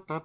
You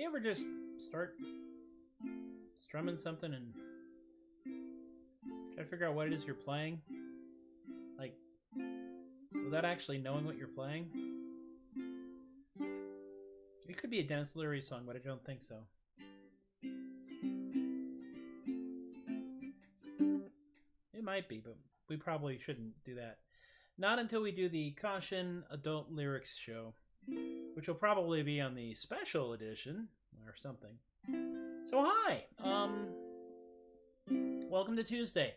ever just start strumming something and try to figure out what it is you're playing? Like, without actually knowing what you're playing? It could be a Dennis Leary song, but I don't think so. It might be, but we probably shouldn't do that. Not until we do the Caution Adult Lyrics show, which will probably be on the special edition or something. So hi, welcome to Tuesday.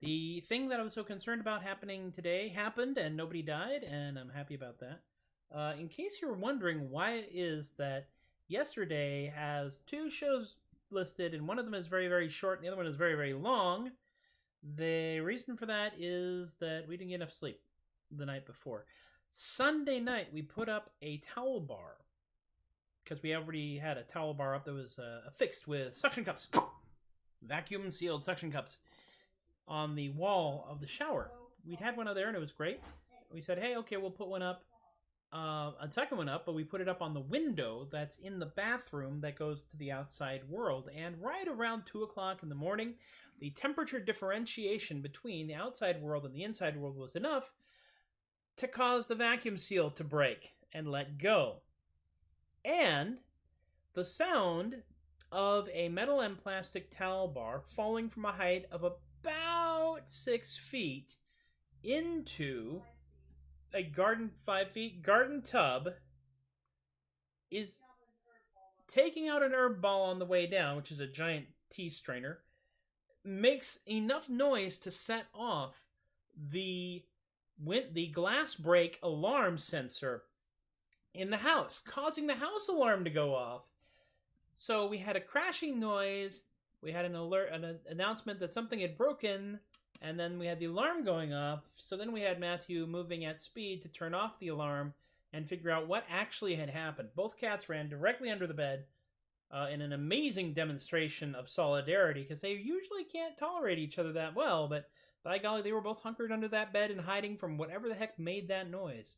The thing that I was so concerned about happening today happened and nobody died, and I'm happy about that. In case you're wondering why it is that yesterday has two shows listed and one of them is very, very short and the other one is very, very long, the reason for that is that we didn't get enough sleep the night before. Sunday night, we put up a towel bar because we already had a towel bar up that was affixed with suction cups, vacuum sealed suction cups on the wall of the shower. We'd had one out there and it was great. We said, hey, okay, we'll put one up, a second one up, but we put it up on the window that's in the bathroom that goes to the outside world. And right around 2 o'clock in the morning, the temperature differentiation between the outside world and the inside world was enough to cause the vacuum seal to break and let go. And the sound of a metal and plastic towel bar falling from a height of about 6 feet into a 5 feet garden tub is taking out an herb ball on the way down, which is a giant tea strainer, makes enough noise to set off the glass break alarm sensor in the house, causing the house alarm to go off. So we had a crashing noise, we had an alert, an announcement that something had broken, and then we had the alarm going off. So then we had Matthew moving at speed to turn off the alarm and figure out what actually had happened. Both cats ran directly under the bed in an amazing demonstration of solidarity, because they usually can't tolerate each other that well, but by golly, they were both hunkered under that bed and hiding from whatever the heck made that noise.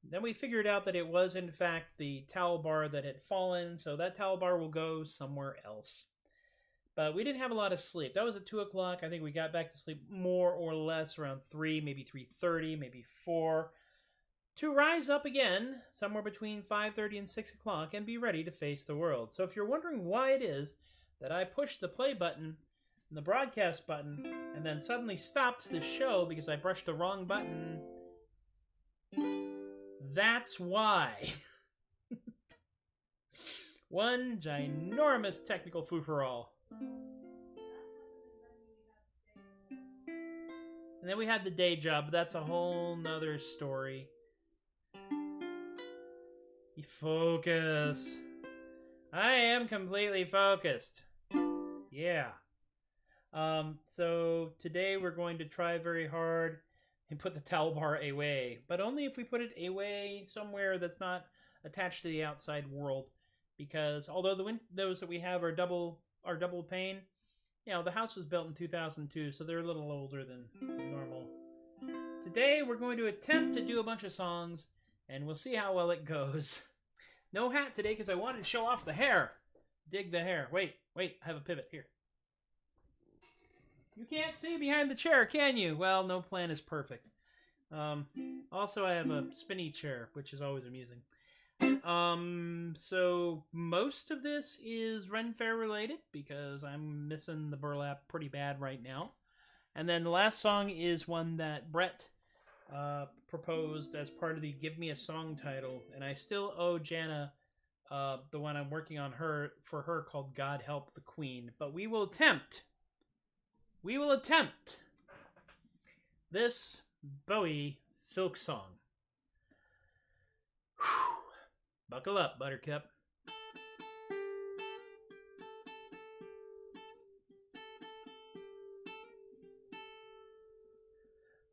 Then we figured out that it was, in fact, the towel bar that had fallen, so that towel bar will go somewhere else. But we didn't have a lot of sleep. That was at 2 o'clock. I think we got back to sleep more or less around 3, maybe 3:30, maybe 4, to rise up again somewhere between 5:30 and 6 o'clock and be ready to face the world. So if you're wondering why it is that I pushed the play button and the broadcast button and then suddenly stopped the show because I brushed the wrong button, that's why. One ginormous technical free-for-all. And then we had the day job, but that's a whole nother story. You focus. I am completely focused. Yeah. So today we're going to try very hard and put the towel bar away, but only if we put it away somewhere that's not attached to the outside world, because although the windows that we have are double pane, you know, the house was built in 2002, so they're a little older than normal. Today we're going to attempt to do a bunch of songs, and we'll see how well it goes. No hat today because I wanted to show off the hair. Dig the hair. Wait, I have a pivot here. You can't see behind the chair, can you? Well, no plan is perfect. Also, I have a spinny chair, which is always amusing. So most of this is Ren Faire related because I'm missing the burlap pretty bad right now. And then the last song is one that Brett proposed as part of the Give Me a Song title, and I still owe Jana the one I'm working on for her called God Help the Queen. But we will attempt. We will attempt this Bowie folk song. Whew. Buckle up, Buttercup.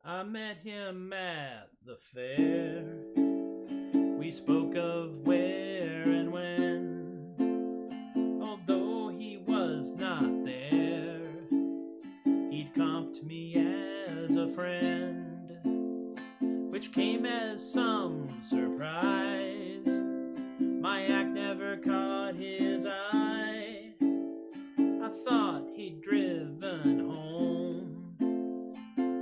I met him at the fair. We spoke of where and when. Although he was not there, he'd comped me as a friend, which came as some surprise. My act never caught his eye. I thought he'd driven home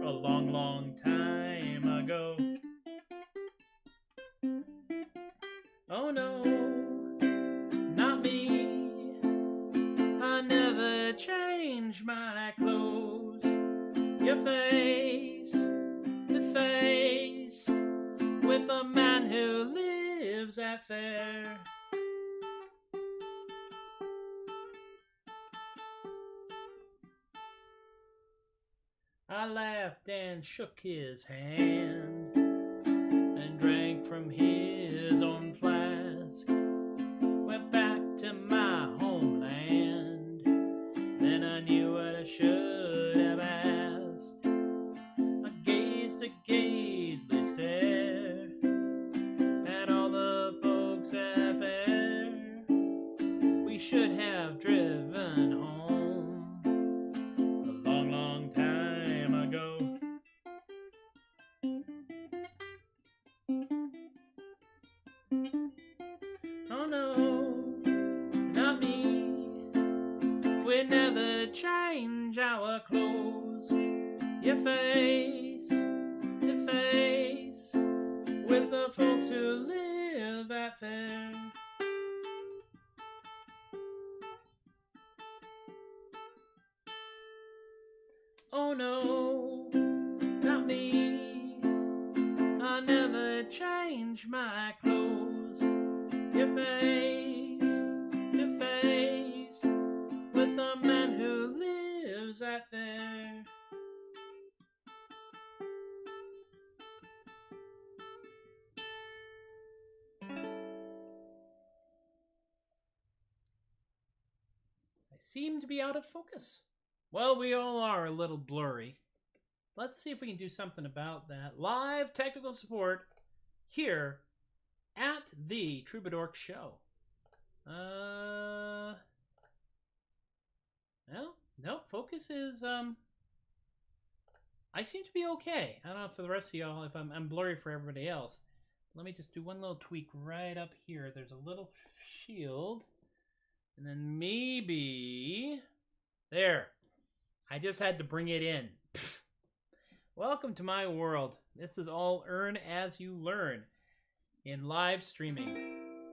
a long, long time ago. Oh no, not me. I never change my clothes. Your face to face with a man who lives at Faire. I laughed and shook his hand and drank from his own flask. Went back to my homeland. Then I knew what I should have asked. I gazed a gazely stare at all the folks at Faire. We should have driven home a long, long time ago. Oh no, not me. We never change our clothes. Your face to face with the folks who live at Faire. Oh no, not me. I never change my clothes. Your face to face with the man who lives at Faire. I seem to be out of focus. Well, we all are a little blurry. Let's see if we can do something about that. Live technical support here at the Troubadork Show. No, focus is, I seem to be okay. I don't know for the rest of y'all if I'm blurry for everybody else. Let me just do one little tweak right up here. There's a little shield. And then maybe... There. I just had to bring it in. Pfft. Welcome to my world. This is all earn as you learn in live streaming.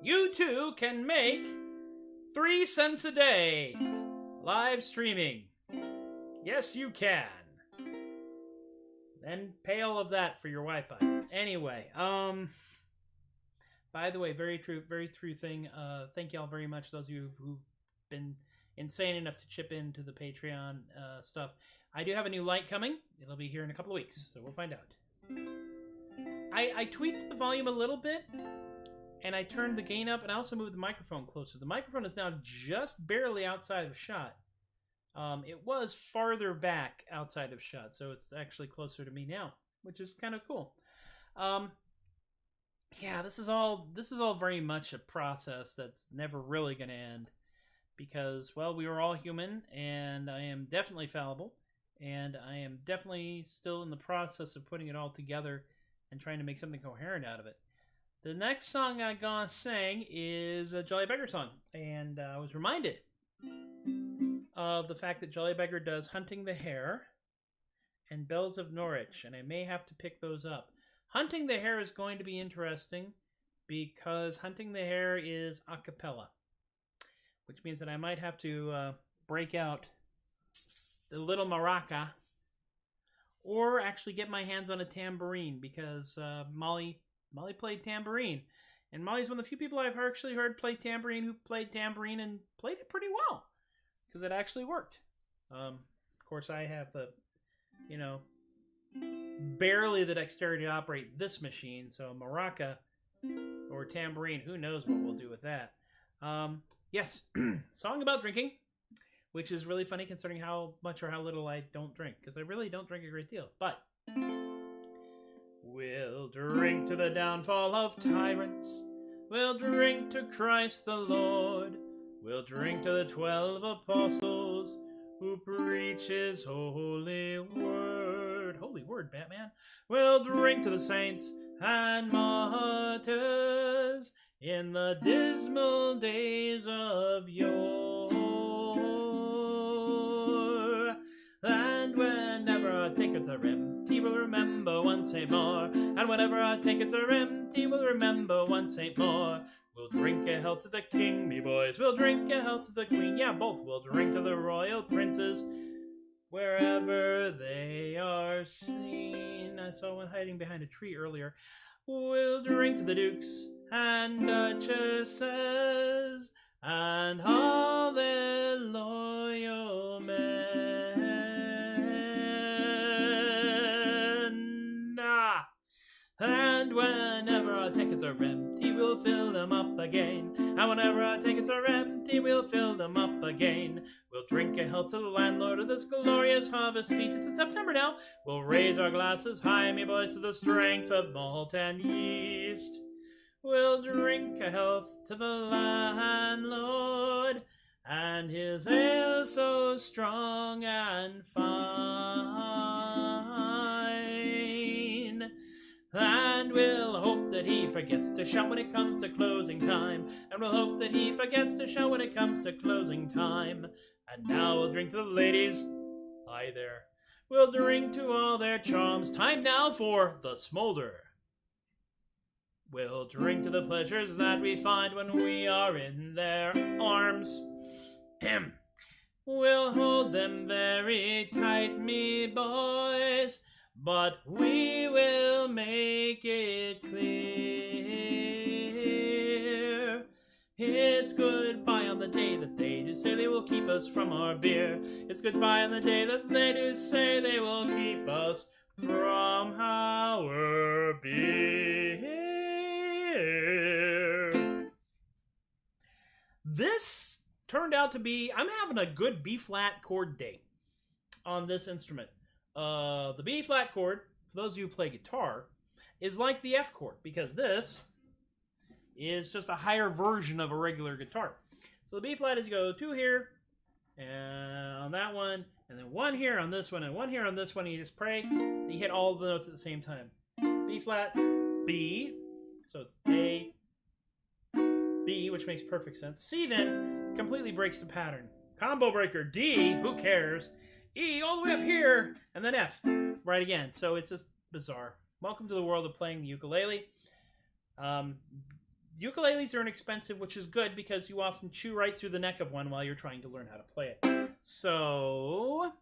You too can make 3 cents a day live streaming. Yes, you can. Then pay all of that for your Wi-Fi. Anyway, by the way, very true thing. Thank y'all very much, those of you who've been insane enough to chip into the Patreon stuff. I do have a new light coming. It'll be here in a couple of weeks, so we'll find out. I tweaked the volume a little bit, and I turned the gain up, and I also moved the microphone closer. The microphone is now just barely outside of shot. It was farther back outside of shot, so it's actually closer to me now, which is kind of cool. Yeah, this is all very much a process that's never really going to end. Because, well, we are all human, and I am definitely fallible, and I am definitely still in the process of putting it all together and trying to make something coherent out of it. The next song I'm gonna sing is a Jolly Beggar song, and I was reminded of the fact that Jolly Beggar does Hunting the Hare, and Bells of Norwich, and I may have to pick those up. Hunting the Hare is going to be interesting because Hunting the Hare is a cappella, which means that I might have to break out the little maraca or actually get my hands on a tambourine because Molly played tambourine. And Molly's one of the few people I've actually heard play tambourine who played tambourine and played it pretty well because it actually worked. Of course, I have the, barely the dexterity to operate this machine, so maraca or tambourine, who knows what we'll do with that. Yes, song about drinking, which is really funny considering how much or how little I don't drink, because I really don't drink a great deal. But we'll drink to the downfall of tyrants. We'll drink to Christ the Lord. We'll drink to the 12 apostles who preach his holy word. Holy word, Batman. We'll drink to the saints and martyrs in the dismal days of yore. And whenever our tankards are empty, we'll remember once more. And whenever our tankards are empty, we'll remember once more. We'll drink a health to the king, me boys. We'll drink a health to the queen. Yeah, both. We'll drink to the royal princes wherever they are seen. I saw one hiding behind a tree earlier. We'll drink to the dukes and duchesses and all their loyal men. And whenever our tankards are empty, we'll fill them up again. And whenever our tankards are empty, we'll fill them up again. We'll drink a health to the landlord of this glorious harvest feast. It's in September now. We'll raise our glasses high, me boys, to the strength of malt and yeast. We'll drink a health to the landlord and his ale so strong and fine. And we'll hope that he forgets to shout when it comes to closing time. And we'll hope that he forgets to shout when it comes to closing time. And now we'll drink to the ladies. Hi there. We'll drink to all their charms. Time now for the smolder. We'll drink to the pleasures that we find when we are in their arms. We'll hold them very tight, me boys, but we will make it clear. It's goodbye on the day that they do say they will keep us from our beer. It's goodbye on the day that they do say they will keep us from our beer. This turned out to be, I'm having a good B-flat chord day on this instrument. The B-flat chord, for those of you who play guitar, is like the F chord, because this is just a higher version of a regular guitar. So the B-flat is you go 2 here, and on that one, and then 1 here on this one, and 1 here on this one, and you just pray, and you hit all the notes at the same time. B-flat, B, so it's A, B, which makes perfect sense. C then completely breaks the pattern. Combo breaker, D, who cares? E, all the way up here, and then F, right again. So it's just bizarre. Welcome to the world of playing the ukulele. Ukuleles are inexpensive, which is good because you often chew right through the neck of one while you're trying to learn how to play it. So,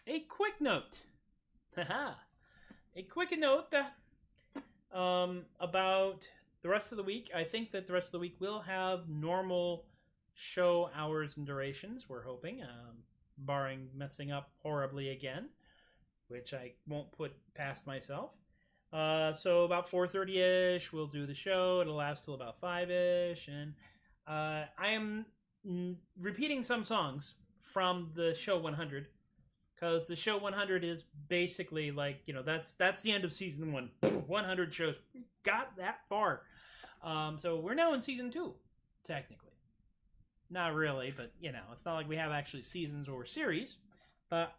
a quick note. A quick note about the rest of the week. I think that the rest of the week will have normal show hours and durations, we're hoping, barring messing up horribly again, which I won't put past myself. So about 4:30ish, we'll do the show. It'll last till about 5ish, and I am repeating some songs from the show 100, because the show 100 is basically like, that's the end of season 1. 100 shows. Got that far. So we're now in season 2, technically. Not really, but it's not like we have actually seasons or series. But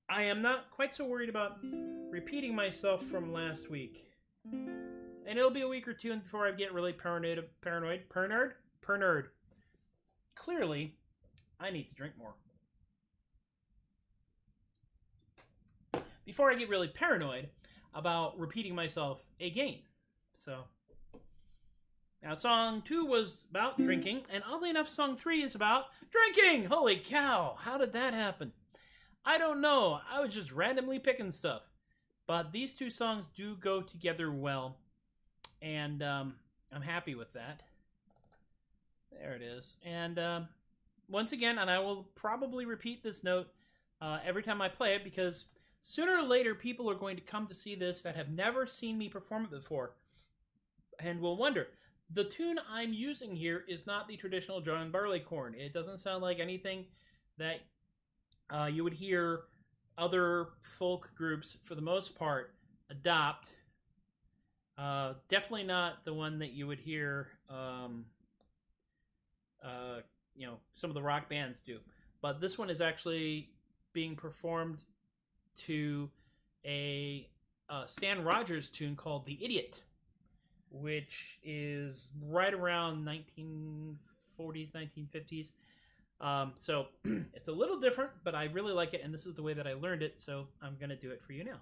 I am not quite so worried about repeating myself from last week. And it'll be a week or two before I get really paranoid. Clearly, I need to drink more. before I get really paranoid about repeating myself again. So, now song 2 was about drinking, and oddly enough, song 3 is about drinking! Holy cow, how did that happen? I don't know, I was just randomly picking stuff. But these two songs do go together well, and I'm happy with that. There it is. And once again, and I will probably repeat this note every time I play it, because sooner or later people are going to come to see this that have never seen me perform it before, and will wonder, the tune I'm using here is not the traditional John Barleycorn. It doesn't sound like anything that you would hear other folk groups, for the most part, adopt. Definitely not the one that you would hear, some of the rock bands do. But this one is actually being performed to a Stan Rogers tune called "The Idiot," which is right around 1940s, 1950s. So it's a little different, but I really like it, and this is the way that I learned it, so I'm going to do it for you now.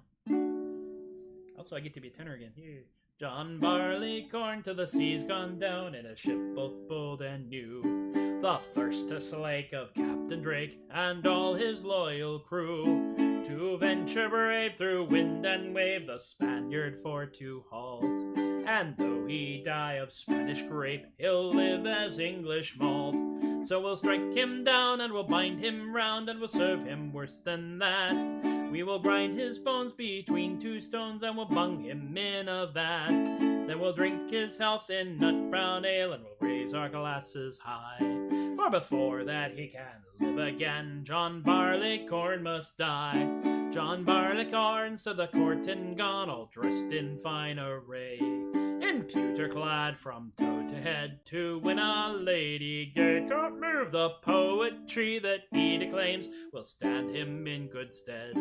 Also, I get to be a tenor again. Here. John Barleycorn to the sea's gone down in a ship both bold and new. The thirstous lake of Captain Drake and all his loyal crew. To venture brave through wind and wave, the Spaniard for to halt. And though he die of Spanish grape, he'll live as English malt. So we'll strike him down, and we'll bind him round, and we'll serve him worse than that. We will grind his bones between two stones, and we'll bung him in a vat. Then we'll drink his health in nut brown ale, and we'll raise our glasses high. For before that he can live again, John Barleycorn must die. John Barleycorn's to the court and gone, all dressed in fine array, in pewter clad from toe to head, to win a lady gay. Can't move the poetry that he declaims, will stand him in good stead.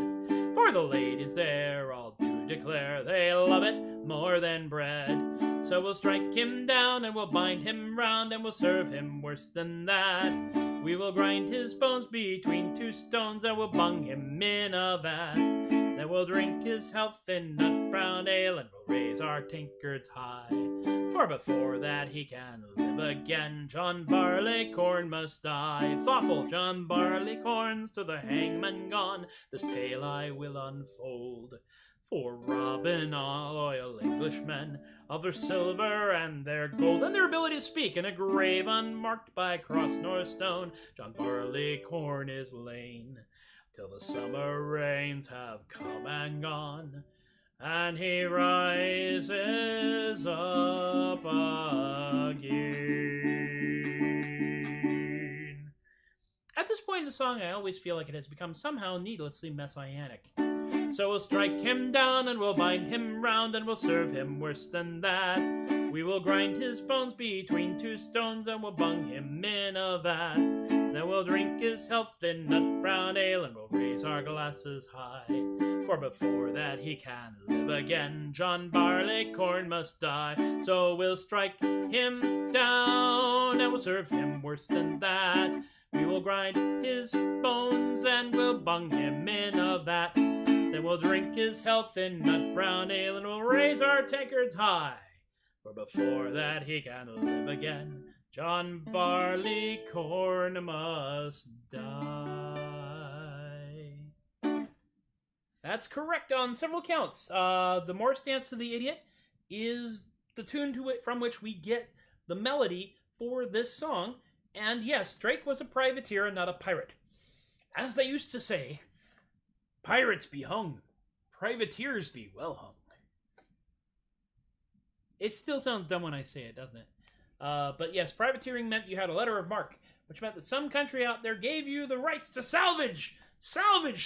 For the ladies there all do declare they love it more than bread. So we'll strike him down, and we'll bind him round, and we'll serve him worse than that. We will grind his bones between two stones, and we'll bung him in a vat. Then we'll drink his health in nut brown ale, and we'll raise our tankards high. For before that he can live again, John Barleycorn must die. Thoughtful John Barleycorn's to the hangman gone, this tale I will unfold. For robbing all loyal Englishmen of their silver and their gold, and their ability to speak in a grave unmarked by cross nor stone, John Barleycorn is lain, till the summer rains have come and gone, and he rises up again. At this point in the song, I always feel like it has become somehow needlessly messianic. So we'll strike him down, and we'll bind him round, and we'll serve him worse than that. We will grind his bones between two stones, and we'll bung him in a vat. Then we'll drink his health in nut brown ale, and we'll raise our glasses high. For before that he can live again, John Barleycorn must die. So we'll strike him down, and we'll serve him worse than that. We will grind his bones, and we'll bung him in a vat. Then we'll drink his health in nut brown ale, and we'll raise our tankards high. For before that he can live again, John Barleycorn must die. That's correct on several counts. The Morse Dance to the Idiot is the tune to it from which we get the melody for this song. And yes, Drake was a privateer and not a pirate. As they used to say, pirates be hung, privateers be well hung. It still sounds dumb when I say it, doesn't it? But yes, privateering meant you had a letter of marque, which meant that some country out there gave you the rights to salvage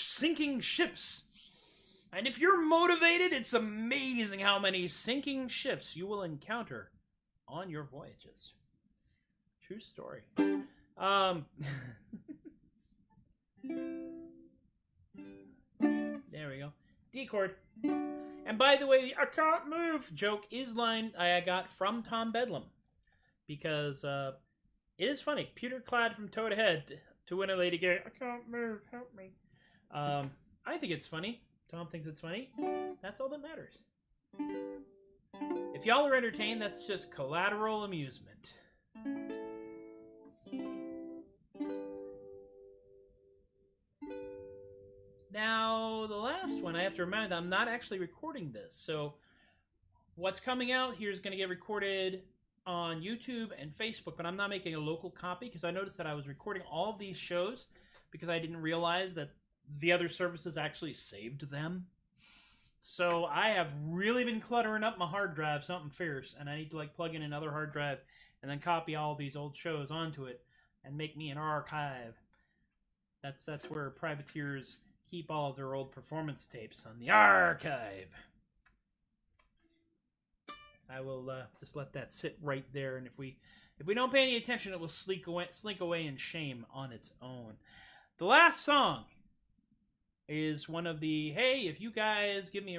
sinking ships. And if you're motivated, it's amazing how many sinking ships you will encounter on your voyages. True story. There we go. D chord. And by the way, the "I can't move" joke is line I got from Tom Bedlam. Because it is funny. Pewter clad from toe to head to win a lady gay. I can't move, help me. I think it's funny. Tom thinks it's funny. That's all that matters. If y'all are entertained, that's just collateral amusement. Now, the last one, I have to remind I'm not actually recording this. So, what's coming out here is going to get recorded on YouTube and Facebook, but I'm not making a local copy because I noticed that I was recording all of these shows because I didn't realize that the other services actually saved them. So I have really been cluttering up my hard drive, something fierce, and I need to like plug in another hard drive and then copy all these old shows onto it and make me an archive. That's where privateers keep all of their old performance tapes, on the archive. I will just let that sit right there, and if we don't pay any attention, it will slink away in shame on its own. The last song is one of the, hey, if you guys give me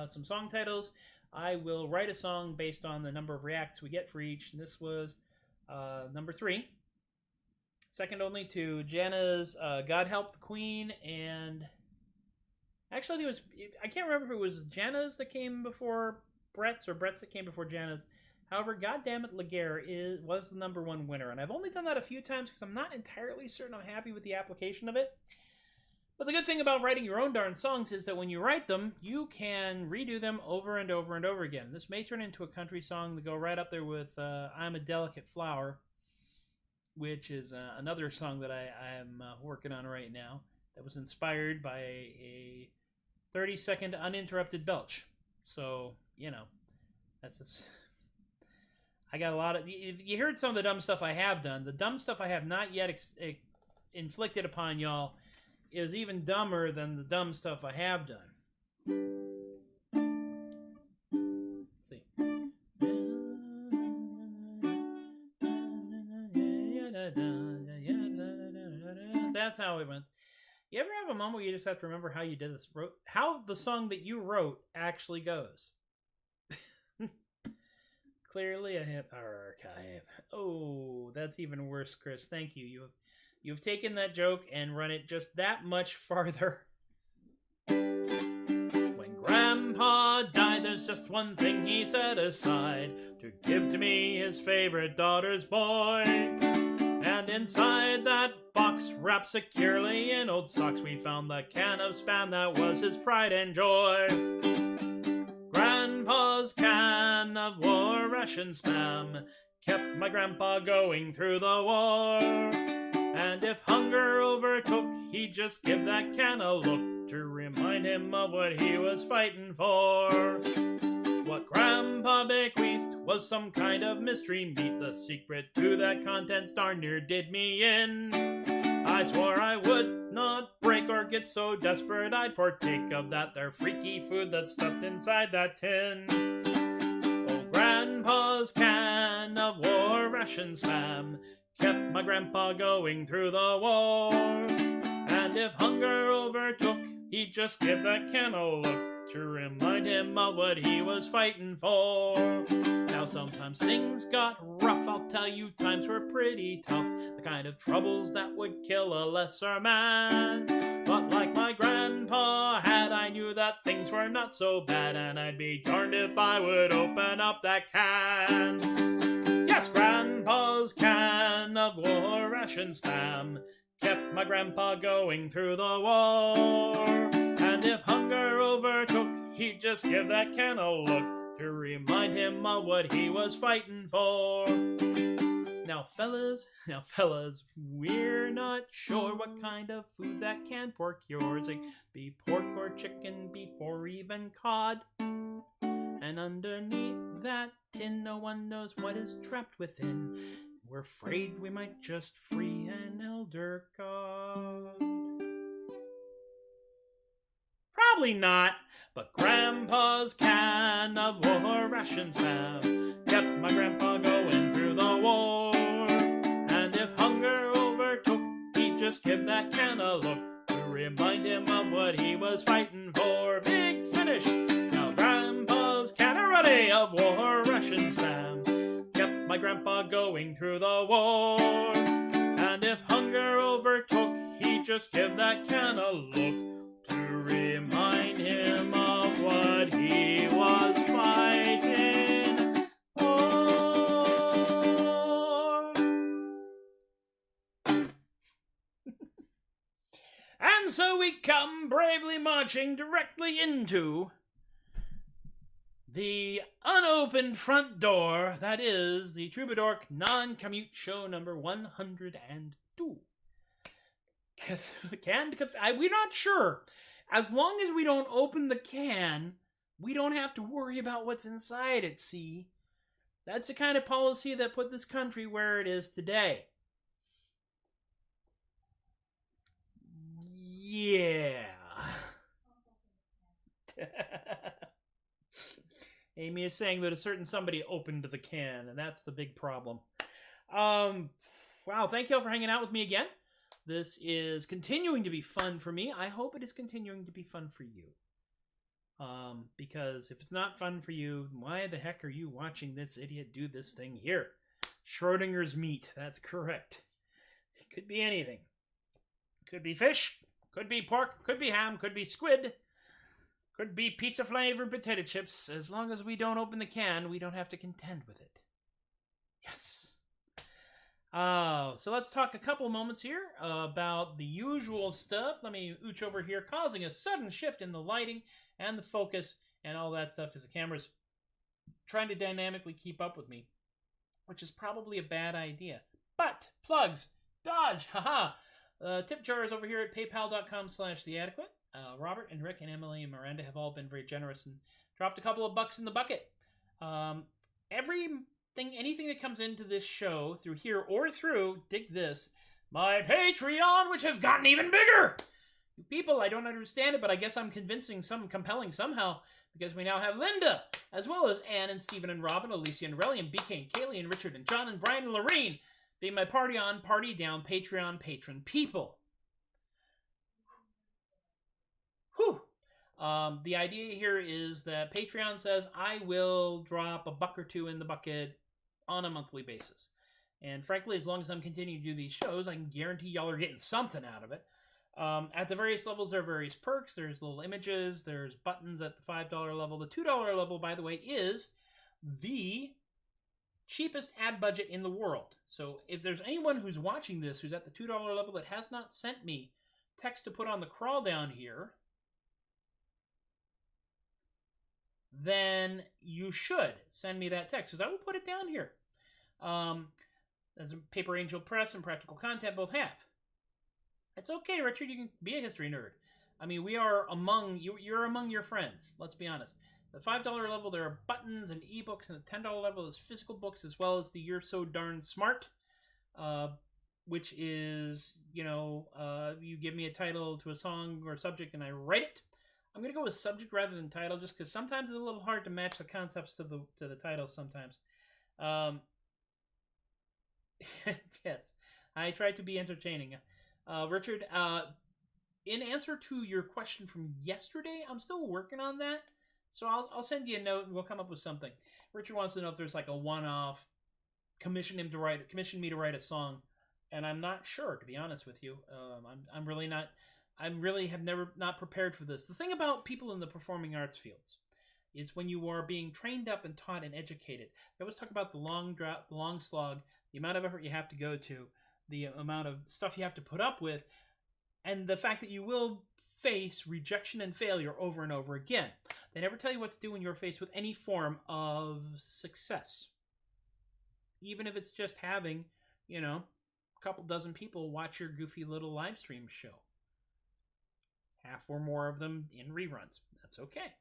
some song titles, I will write a song based on the number of reacts we get for each, and this was number 3. Second only to Jana's God Help the Queen, and actually I can't remember if it was Jana's that came before Brett's or Brett's that came before Jana's. However, Goddammit Laguerre was the number 1 winner, and I've only done that a few times because I'm not entirely certain I'm happy with the application of it. But the good thing about writing your own darn songs is that when you write them, you can redo them over and over and over again. This may turn into a country song to go right up there with I'm a Delicate Flower, which is another song that I'm working on right now that was inspired by a 30-second uninterrupted belch. So, you know, that's just... I got a lot of... You heard some of the dumb stuff I have done. The dumb stuff I have not yet inflicted upon y'all is even dumber than the dumb stuff I have done. Let's see. That's how it went. You ever have a moment where you just have to remember how you did this? How the song that you wrote actually goes? Clearly I have archive. Oh, that's even worse, Chris. Thank you. You've taken that joke and run it just that much farther. When Grandpa died, there's just one thing he set aside, to give to me his favorite daughter's boy. And inside that box, wrapped securely in old socks, we found the can of Spam that was his pride and joy. Grandpa's can of War-Ration Spam kept my grandpa going through the war. And if hunger overtook, he'd just give that can a look to remind him of what he was fighting for. What Grandpa bequeathed was some kind of mystery meat. The secret to that contents darn near did me in. I swore I would not break or get so desperate I'd partake of that there freaky food that's stuffed inside that tin. Oh, Grandpa's can of War-Ration Spam kept my grandpa going through the war. And if hunger overtook, he'd just give that can a look to remind him of what he was fighting for. Now sometimes things got rough, I'll tell you, times were pretty tough, the kind of troubles that would kill a lesser man. But like my grandpa had, I knew that things were not so bad, and I'd be darned if I would open up that can. Yes, Grandpa's can of War-Ration Spam kept my grandpa going through the war. And if hunger overtook, he'd just give that can a look to remind him of what he was fighting for. Now fellas, we're not sure what kind of food that can procures. It could be pork or chicken, beef or even cod. And underneath that tin, no one knows what is trapped within. We're afraid we might just free an elder god. Probably not, but Grandpa's can of War-Ration Spam kept my grandpa going through the war. And if hunger overtook, he'd just give that can a look to remind him of what he was fighting for. Big finish! Now Grandpa's cannery of War-Ration Spam kept my grandpa going through the war. And if hunger overtook, he'd just give that can a look to remind him but he was fighting war. And so we come bravely marching directly into the unopened front door that is the Troubadork Non-Commute Show number 102. We're not sure. As long as we don't open the can, we don't have to worry about what's inside it, see? That's the kind of policy that put this country where it is today. Yeah. Amy is saying that a certain somebody opened the can, and that's the big problem. Wow, thank you all for hanging out with me again. This is continuing to be fun for me. I hope it is continuing to be fun for you. Because if it's not fun for you, why the heck are you watching this idiot do this thing here? Schrodinger's meat, that's correct. It could be anything. Could be fish, could be pork, could be ham, could be squid, could be pizza-flavored potato chips. As long as we don't open the can, we don't have to contend with it. Yes. So let's talk a couple moments here about the usual stuff. Let me ooch over here, causing a sudden shift in the lighting and the focus and all that stuff because the camera's trying to dynamically keep up with me, which is probably a bad idea. But, plugs, dodge, haha. Tip jar is over here at paypal.com/theadequate. Robert and Rick and Emily and Miranda have all been very generous and dropped a couple of bucks in the bucket. Anything that comes into this show through here or through, dig this, my Patreon, which has gotten even bigger. You people, I don't understand it, but I guess I'm compelling somehow, because we now have Linda, as well as Ann and Stephen and Robin, Alicia and Relly and BK and Kaylee and Richard and John and Brian and Lorraine, being my party on, party down, Patreon patron people. Whew. The idea here is that Patreon says I will drop a buck or two in the bucket on a monthly basis. And frankly, as long as I'm continuing to do these shows, I can guarantee y'all are getting something out of it. At the various levels, there are various perks. There's little images. There's buttons at the $5 level. The $2 level, by the way, is the cheapest ad budget in the world. So if there's anyone who's watching this who's at the $2 level that has not sent me text to put on the crawl down here, then you should send me that text, because I will put it down here. As Paper Angel Press and Practical Content both have. It's okay, Richard, you can be a history nerd. I mean, we are among, you're among your friends, let's be honest. The $5 level, there are buttons and ebooks, and the $10 level is physical books, as well as the You're So Darn Smart, which is, you give me a title to a song or a subject, and I write it. I'm going to go with subject rather than title, just because sometimes it's a little hard to match the concepts to the title sometimes. Yes, I try to be entertaining. Richard, in answer to your question from yesterday, I'm still working on that. So I'll send you a note and we'll come up with something. Richard wants to know if there's like a one-off, commission me to write a song, and I'm not sure, to be honest with you. I'm really not. I really have never not prepared for this. The thing about people in the performing arts fields is when you are being trained up and taught and educated. I always talk about the long slog, the amount of effort you have to go to, the amount of stuff you have to put up with, and the fact that you will face rejection and failure over and over again. They never tell you what to do when you're faced with any form of success. Even if it's just having, a couple dozen people watch your goofy little live stream show. Half or more of them in reruns. That's okay.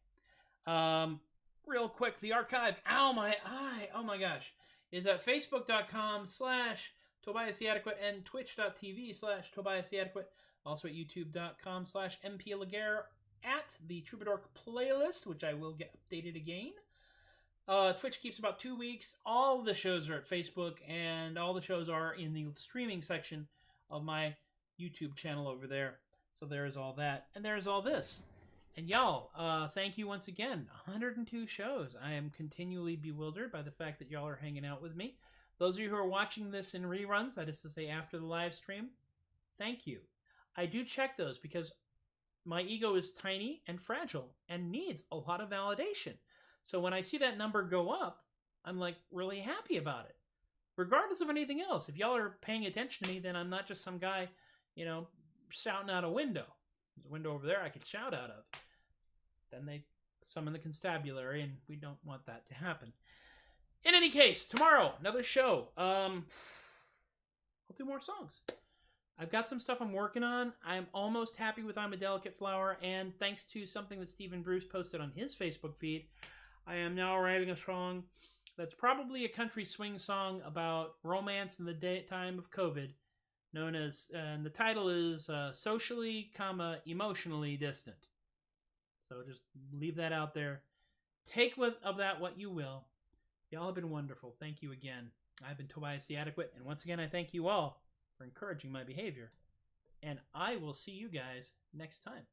Real quick, the archive, ow my eye, oh my gosh, is at facebook.com/TobiasTheAdequate and twitch.tv/TobiasTheAdequate. Also at youtube.com/MPLaguerre at the Troubadork playlist, which I will get updated again. Twitch keeps about 2 weeks. All the shows are at Facebook, and all the shows are in the streaming section of my YouTube channel over there. So there's all that, and there's all this. And y'all, thank you once again. 102 shows. I am continually bewildered by the fact that y'all are hanging out with me. Those of you who are watching this in reruns, that is to say after the live stream, thank you. I do check those because my ego is tiny and fragile and needs a lot of validation. So when I see that number go up, I'm like really happy about it. Regardless of anything else. If y'all are paying attention to me, then I'm not just some guy, shouting out a window. There's a window over there I could shout out of. Then they summon the constabulary, and we don't want that to happen. In any case, tomorrow, another show. I'll do more songs. I've got some stuff I'm working on. I'm almost happy with I'm a Delicate Flower, and thanks to something that Stephen Bruce posted on his Facebook feed, I am now writing a song that's probably a country swing song about romance in the time of COVID, known as, and the title is Socially, Emotionally Distant. So just leave that out there. Take of that what you will. Y'all have been wonderful. Thank you again. I've been Tobias the Adequate, and once again, I thank you all for encouraging my behavior. And I will see you guys next time.